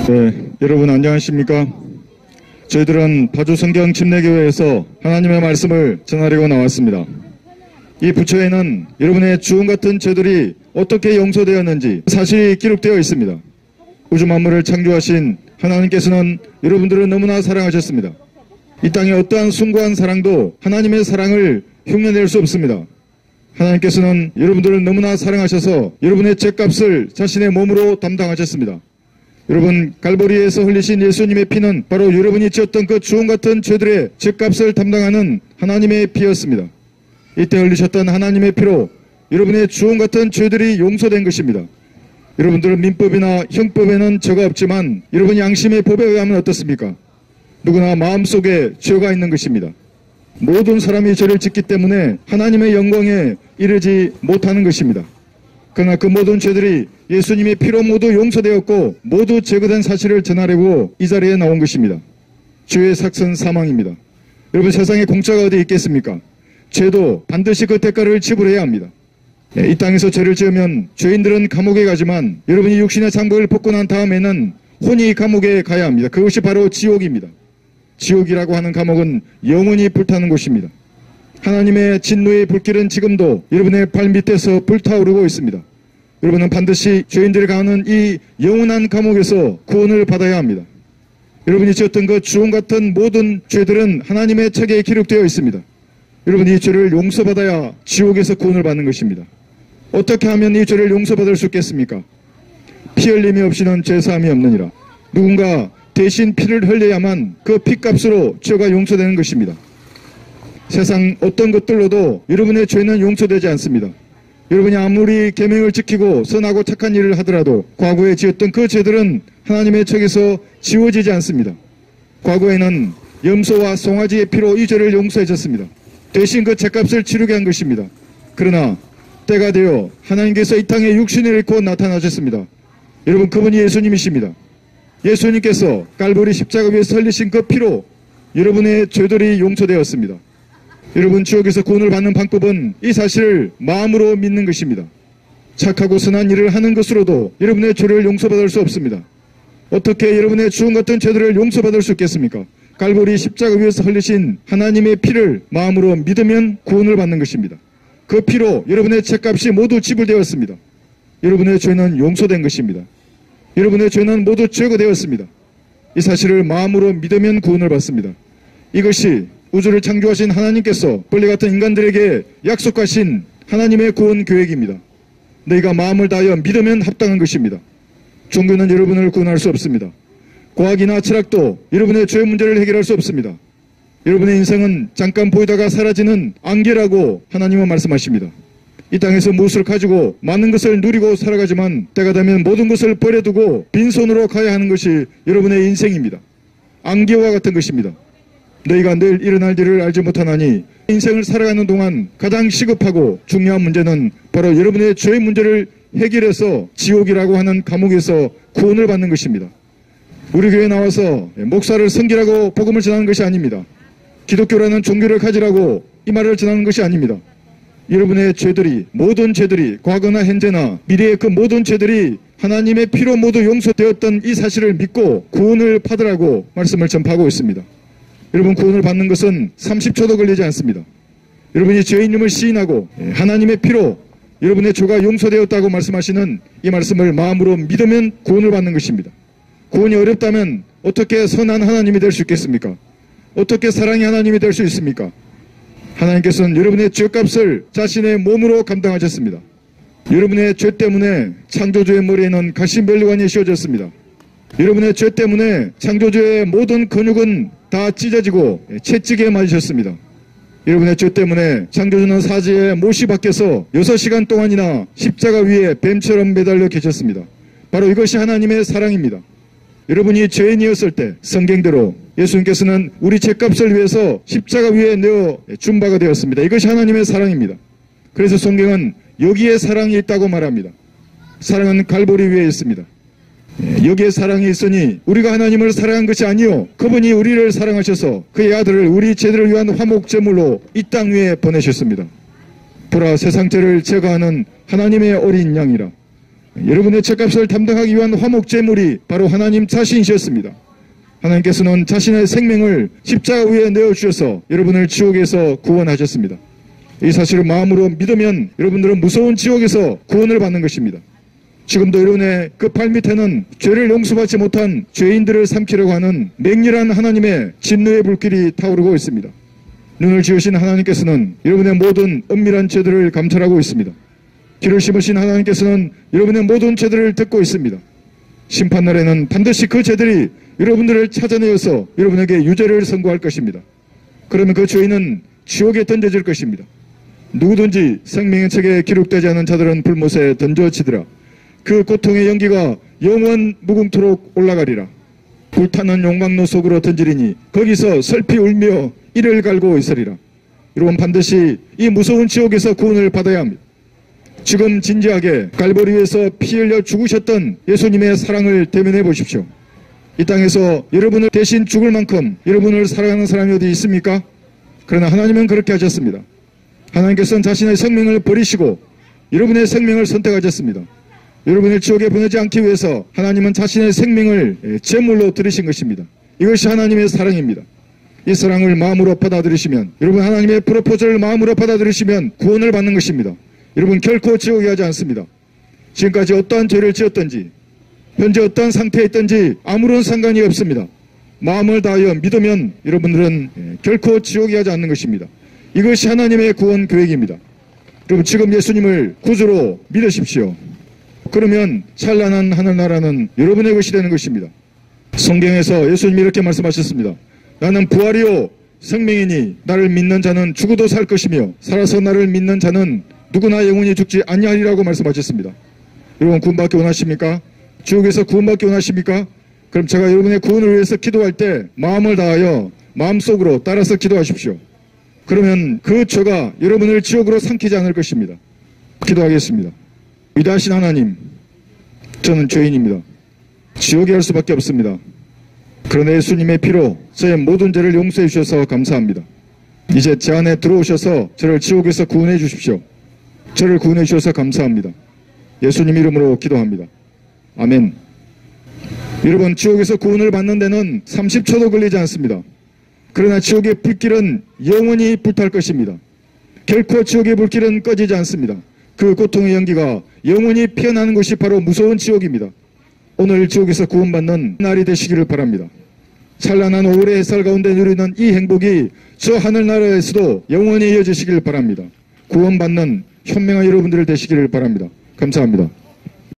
네, 여러분 안녕하십니까? 저희들은 파주성경 침례교회에서 하나님의 말씀을 전하려고 나왔습니다. 이 부처에는 여러분의 주홍 같은 죄들이 어떻게 용서되었는지 사실이 기록되어 있습니다. 우주 만물을 창조하신 하나님께서는 여러분들을 너무나 사랑하셨습니다. 이 땅의 어떠한 숭고한 사랑도 하나님의 사랑을 흉내낼 수 없습니다. 하나님께서는 여러분들을 너무나 사랑하셔서 여러분의 죄값을 자신의 몸으로 담당하셨습니다. 여러분, 갈보리에서 흘리신 예수님의 피는 바로 여러분이 지었던 그 주홍 같은 죄들의 죄값을 담당하는 하나님의 피였습니다. 이때 흘리셨던 하나님의 피로 여러분의 주홍 같은 죄들이 용서된 것입니다. 여러분들은 민법이나 형법에는 죄가 없지만 여러분 양심의 법에 의하면 어떻습니까? 누구나 마음속에 죄가 있는 것입니다. 모든 사람이 죄를 짓기 때문에 하나님의 영광에 이르지 못하는 것입니다. 그러나 그 모든 죄들이 예수님의 피로 모두 용서되었고 모두 제거된 사실을 전하려고 이 자리에 나온 것입니다. 죄의 삭선 사망입니다. 여러분, 세상에 공짜가 어디 있겠습니까? 죄도 반드시 그 대가를 지불해야 합니다. 이 땅에서 죄를 지으면 죄인들은 감옥에 가지만 여러분이 육신의 장복을 벗고 난 다음에는 혼이 감옥에 가야 합니다. 그것이 바로 지옥입니다. 지옥이라고 하는 감옥은 영원히 불타는 곳입니다. 하나님의 진노의 불길은 지금도 여러분의 발밑에서 불타오르고 있습니다. 여러분은 반드시 죄인들이 가는 이 영원한 감옥에서 구원을 받아야 합니다. 여러분이 지었던 그 주홍 같은 모든 죄들은 하나님의 책에 기록되어 있습니다. 여러분이 이 죄를 용서받아야 지옥에서 구원을 받는 것입니다. 어떻게 하면 이 죄를 용서받을 수 있겠습니까? 피 흘림이 없이는 죄사함이 없느니라. 누군가 대신 피를 흘려야만 그 피값으로 죄가 용서되는 것입니다. 세상 어떤 것들로도 여러분의 죄는 용서되지 않습니다. 여러분이 아무리 계명을 지키고 선하고 착한 일을 하더라도 과거에 지었던 그 죄들은 하나님의 책에서 지워지지 않습니다. 과거에는 염소와 송아지의 피로 이 죄를 용서해 줬습니다. 대신 그 죄값을 치르게 한 것입니다. 그러나 때가 되어 하나님께서 이 땅에 육신을 입고 나타나셨습니다. 여러분, 그분이 예수님이십니다. 예수님께서 갈보리 십자가 위에서 흘리신 그 피로 여러분의 죄들이 용서되었습니다. 여러분, 지옥에서 구원을 받는 방법은 이 사실을 마음으로 믿는 것입니다. 착하고 선한 일을 하는 것으로도 여러분의 죄를 용서받을 수 없습니다. 어떻게 여러분의 주홍 같은 죄들을 용서받을 수 있겠습니까? 갈보리 십자가 위에서 흘리신 하나님의 피를 마음으로 믿으면 구원을 받는 것입니다. 그 피로 여러분의 죄값이 모두 지불되었습니다. 여러분의 죄는 용서된 것입니다. 여러분의 죄는 모두 제거되었습니다. 이 사실을 마음으로 믿으면 구원을 받습니다. 이것이 우주를 창조하신 하나님께서 벌레 같은 인간들에게 약속하신 하나님의 구원 계획입니다. 너희가 마음을 다하여 믿으면 합당한 것입니다. 종교는 여러분을 구원할 수 없습니다. 과학이나 철학도 여러분의 죄 문제를 해결할 수 없습니다. 여러분의 인생은 잠깐 보이다가 사라지는 안개라고 하나님은 말씀하십니다. 이 땅에서 무엇을 가지고 많은 것을 누리고 살아가지만 때가 되면 모든 것을 버려두고 빈손으로 가야 하는 것이 여러분의 인생입니다. 안개와 같은 것입니다. 너희가 내일 일어날 일을 알지 못하나니 인생을 살아가는 동안 가장 시급하고 중요한 문제는 바로 여러분의 죄의 문제를 해결해서 지옥이라고 하는 감옥에서 구원을 받는 것입니다. 우리 교회에 나와서 목사를 섬기라고 복음을 전하는 것이 아닙니다. 기독교라는 종교를 가지라고 이 말을 전하는 것이 아닙니다. 여러분의 죄들이, 모든 죄들이, 과거나 현재나 미래의 그 모든 죄들이 하나님의 피로 모두 용서되었던 이 사실을 믿고 구원을 받으라고 말씀을 전파하고 있습니다. 여러분, 구원을 받는 것은 30초도 걸리지 않습니다. 여러분이 죄인임을 시인하고 하나님의 피로 여러분의 죄가 용서되었다고 말씀하시는 이 말씀을 마음으로 믿으면 구원을 받는 것입니다. 구원이 어렵다면 어떻게 선한 하나님이 될 수 있겠습니까? 어떻게 사랑의 하나님이 될 수 있습니까? 하나님께서는 여러분의 죄값을 자신의 몸으로 감당하셨습니다. 여러분의 죄 때문에 창조주의 머리에는 가시멜로관이 씌워졌습니다. 여러분의 죄 때문에 창조주의 모든 근육은 다 찢어지고 채찍에 맞으셨습니다. 여러분의 죄 때문에 창조주는 사지에 못이 박혀서 6시간 동안이나 십자가 위에 뱀처럼 매달려 계셨습니다. 바로 이것이 하나님의 사랑입니다. 여러분이 죄인이었을 때 성경대로 예수님께서는 우리 죄값을 위해서 십자가 위에 내어 준 바가 되었습니다. 이것이 하나님의 사랑입니다. 그래서 성경은 여기에 사랑이 있다고 말합니다. 사랑은 갈보리 위에 있습니다. 여기에 사랑이 있으니 우리가 하나님을 사랑한 것이 아니요 그분이 우리를 사랑하셔서 그의 아들을 우리 죄들을 위한 화목제물로 이 땅 위에 보내셨습니다. 보라, 세상 죄를 제거하는 하나님의 어린 양이라. 여러분의 죄값을 담당하기 위한 화목제물이 바로 하나님 자신이셨습니다. 하나님께서는 자신의 생명을 십자가 위에 내어주셔서 여러분을 지옥에서 구원하셨습니다. 이 사실을 마음으로 믿으면 여러분들은 무서운 지옥에서 구원을 받는 것입니다. 지금도 여러분의 그 발밑에는 죄를 용서받지 못한 죄인들을 삼키려고 하는 맹렬한 하나님의 진노의 불길이 타오르고 있습니다. 눈을 지으신 하나님께서는 여러분의 모든 은밀한 죄들을 감찰하고 있습니다. 길을 심으신 하나님께서는 여러분의 모든 죄들을 듣고 있습니다. 심판날에는 반드시 그 죄들이 여러분들을 찾아내어서 여러분에게 유죄를 선고할 것입니다. 그러면 그 죄인은 지옥에 던져질 것입니다. 누구든지 생명의 책에 기록되지 않은 자들은 불못에 던져지더라. 그 고통의 연기가 영원 무궁토록 올라가리라. 불타는 용광로 속으로 던지리니 거기서 슬피 울며 이를 갈고 있으리라. 여러분 반드시 이 무서운 지옥에서 구원을 받아야 합니다. 지금 진지하게 갈보리에서 피 흘려 죽으셨던 예수님의 사랑을 대면해 보십시오. 이 땅에서 여러분을 대신 죽을 만큼 여러분을 사랑하는 사람이 어디 있습니까? 그러나 하나님은 그렇게 하셨습니다. 하나님께서는 자신의 생명을 버리시고 여러분의 생명을 선택하셨습니다. 여러분을 지옥에 보내지 않기 위해서 하나님은 자신의 생명을 제물로 드리신 것입니다. 이것이 하나님의 사랑입니다. 이 사랑을 마음으로 받아들이시면 여러분 하나님의 프로포즈를 마음으로 받아들이시면 구원을 받는 것입니다. 여러분 결코 지옥에 가지 않습니다. 지금까지 어떠한 죄를 지었든지 현재 어떠한 상태에 있든지 아무런 상관이 없습니다. 마음을 다하여 믿으면 여러분들은 결코 지옥에 가지 않는 것입니다. 이것이 하나님의 구원 계획입니다. 여러분 지금 예수님을 구주로 믿으십시오. 그러면 찬란한 하늘나라는 여러분의 것이 되는 것입니다. 성경에서 예수님이 이렇게 말씀하셨습니다. 나는 부활이요 생명이니 나를 믿는 자는 죽어도 살 것이며 살아서 나를 믿는 자는 누구나 영원히 죽지 아니하리라고 말씀하셨습니다. 여러분 구원받기 원하십니까? 지옥에서 구원받기 원하십니까? 그럼 제가 여러분의 구원을 위해서 기도할 때 마음을 다하여 마음속으로 따라서 기도하십시오. 그러면 그 죄가 여러분을 지옥으로 삼키지 않을 것입니다. 기도하겠습니다. 위대하신 하나님, 저는 죄인입니다. 지옥에 갈 수밖에 없습니다. 그러나 예수님의 피로 저의 모든 죄를 용서해 주셔서 감사합니다. 이제 제 안에 들어오셔서 저를 지옥에서 구원해 주십시오. 저를 구원해 주셔서 감사합니다. 예수님 이름으로 기도합니다. 아멘. 여러분 지옥에서 구원을 받는 데는 30초도 걸리지 않습니다. 그러나 지옥의 불길은 영원히 불탈 것입니다. 결코 지옥의 불길은 꺼지지 않습니다. 그 고통의 연기가 영원히 피어나는 것이 바로 무서운 지옥입니다. 오늘 지옥에서 구원받는 날이 되시기를 바랍니다. 찬란한 5월의 햇살 가운데 누리는 이 행복이 저 하늘나라에서도 영원히 이어지시길 바랍니다. 구원받는 현명한 여러분들 되시기를 바랍니다. 감사합니다.